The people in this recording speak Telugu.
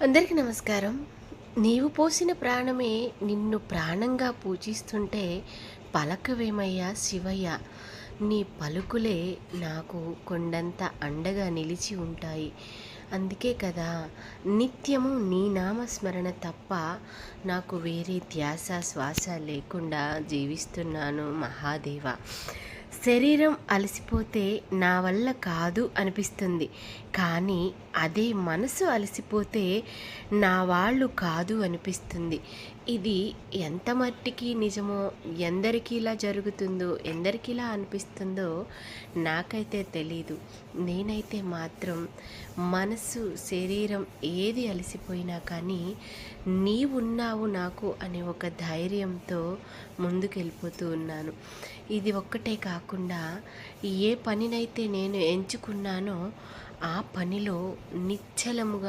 అందరికీ నమస్కారం. నీవు పోసిన ప్రాణమే నిన్ను ప్రాణంగా పూజిస్తుంటే పలకవేమయ్యా శివయ్య. నీ పలుకులే నాకు కొండంత అండగా నిలిచి ఉంటాయి. అందుకే కదా నిత్యము నీ నామస్మరణ తప్ప నాకు వేరే ధ్యాస శ్వాస లేకుండా జీవిస్తున్నాను మహాదేవ. శరీరం అలసిపోతే నా వల్ల కాదు అనిపిస్తుంది, కానీ అదే మనసు అలసిపోతే నా వాళ్ళు కాదు అనిపిస్తుంది. ఇది ఎంత మట్టికి నిజమో, ఎందరికి ఇలా జరుగుతుందో, ఎందరికి ఇలా అనిపిస్తుందో నాకైతే తెలీదు. నేనైతే మాత్రం మనసు శరీరం ఏది అలసిపోయినా కానీ నీవున్నావు నాకు అనే ఒక ధైర్యంతో ముందుకెళ్ళిపోతూ ఉన్నాను. ఇది ఒక్కటే కాకుండా ఏ పనినైతే నేను ఎంచుకున్నానో ఆ పనిలో నిశ్చలముగా